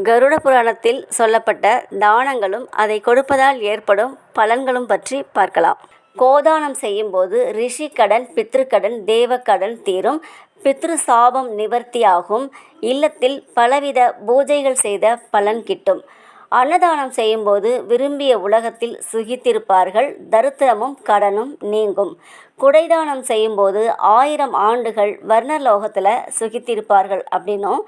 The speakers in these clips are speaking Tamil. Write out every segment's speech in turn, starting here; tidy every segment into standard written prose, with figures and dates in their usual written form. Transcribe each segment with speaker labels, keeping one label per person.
Speaker 1: கருட புராணத்தில் சொல்லப்பட்ட தானங்களும் அதை கொடுப்பதால் ஏற்படும் பலன்களும் பற்றி பார்க்கலாம். கோதானம் செய்யும்போது ரிஷி கடன், பித்ருக்கடன், தேவக்கடன் தீரும், பித்ரு சாபம் நிவர்த்தியாகும், இல்லத்தில் பலவித பூஜைகள் செய்த பலன் கிட்டும். அன்னதானம் செய்யும்போது விரும்பிய உலகத்தில் சுகித்திருப்பார்கள், தரித்திரமும் கடனும் நீங்கும். குடைதானம் செய்யும்போது 1000 ஆண்டுகள் வர்ணலோகத்தில் சுகித்திருப்பார்கள் அப்படின்னும்,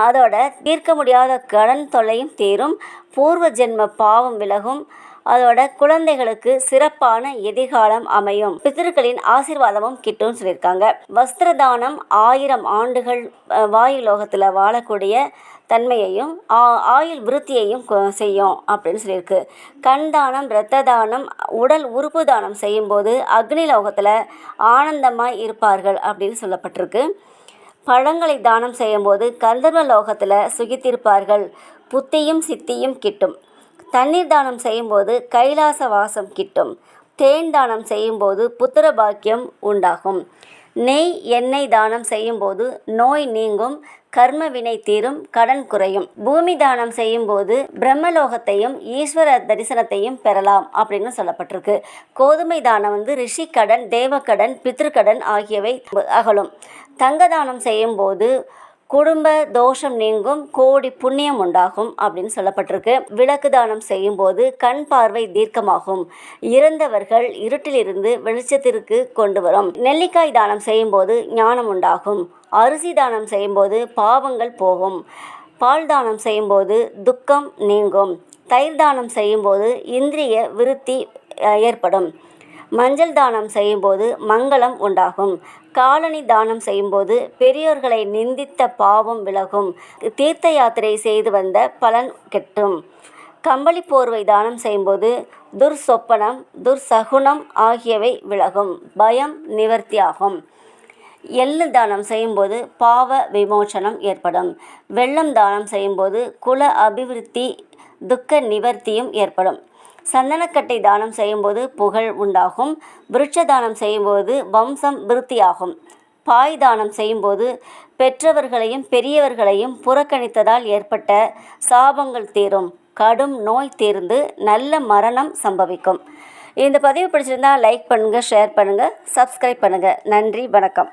Speaker 1: அதோட தீர்க்க முடியாத கடன் தொல்லையும் தீரும், பூர்வ ஜென்ம பாவம் விலகும், அதோட குழந்தைகளுக்கு சிறப்பான எதிர்காலம் அமையும், பித்ருக்களின் ஆசீர்வாதமும் கிட்டும்னு சொல்லியிருக்காங்க. வஸ்திரதானம் 1000 ஆண்டுகள் வாயுலோகத்தில் வாழக்கூடிய தன்மையையும் ஆயுள் விருத்தியையும் செய்யும் அப்படின்னு சொல்லியிருக்கு. கண் தானம், இரத்த தானம், உடல் உறுப்பு தானம் செய்யும்போது அக்னிலோகத்தில் ஆனந்தமாய் இருப்பார்கள் அப்படின்னு சொல்லப்பட்டிருக்கு. பழங்களை தானம் செய்யும்போது கந்தர்வ லோகத்தில் சுகித்திருப்பார்கள், புத்தியும் சித்தியும் கிட்டும். தண்ணீர் தானம் செய்யும்போது கைலாச வாசம் கிட்டும். தேன் தானம் செய்யும்போது புத்திர பாக்கியம் உண்டாகும். நெய், எண்ணெய் தானம் செய்யும்போது நோய் நீங்கும், கர்ம வினை தீரும், கடன் குறையும். பூமி தானம் செய்யும்போது பிரம்மலோகத்தையும் ஈஸ்வர தரிசனத்தையும் பெறலாம் அப்படின்னு சொல்லப்பட்டிருக்கு. கோதுமை தானம் ரிஷி கடன், தேவக்கடன், பித்ருக்கடன் ஆகியவை அகலும். தங்க தானம் செய்யும்போது குடும்ப தோஷம் நீங்கும், கோடி புண்ணியம் உண்டாகும் அப்படின்னு சொல்லப்பட்டிருக்கு. விளக்கு தானம் செய்யும்போது கண் பார்வை தீர்க்கமாகும், இறந்தவர்கள் இருட்டிலிருந்து வெளிச்சத்திற்கு கொண்டு வரும். நெல்லிக்காய் தானம் செய்யும்போது ஞானம் உண்டாகும். அரிசி தானம் செய்யும்போது பாவங்கள் போகும். பால் தானம் செய்யும்போது துக்கம் நீங்கும். தயிர் தானம் செய்யும்போது இந்திரிய விருத்தி ஏற்படும். மஞ்சள் தானம் செய்யும்போது மங்களம் உண்டாகும். காலணி தானம் செய்யும்போது பெரியோர்களை நிந்தித்த பாவம் விலகும். தீர்த்த யாத்திரை செய்து வந்த பலன் கெட்டும். கம்பளி போர்வை தானம் செய்யும்போது துர்சொப்பனம், துர்சகுனம் ஆகியவை விலகும், பயம் நிவர்த்தியாகும். எள்ளு தானம் செய்யும்போது பாவ விமோசனம் ஏற்படும். வெள்ளம் தானம் செய்யும்போது குல அபிவிருத்தி, துக்க நிவர்த்தியும் ஏற்படும். சந்தனக்கட்டை தானம் செய்யும்போது புகழ் உண்டாகும். விருட்ச தானம் செய்யும்போது வம்சம் விருத்தியாகும். பாய் தானம் செய்யும்போது பெற்றவர்களையும் பெரியவர்களையும் புறக்கணித்ததால் ஏற்பட்ட சாபங்கள் தீரும், கடும் நோய் தீர்ந்து நல்ல மரணம் சம்பவிக்கும். இந்த பதிவு பிடிச்சிருந்தால் லைக் பண்ணுங்கள், ஷேர் பண்ணுங்கள், சப்ஸ்கிரைப் பண்ணுங்கள். நன்றி, வணக்கம்.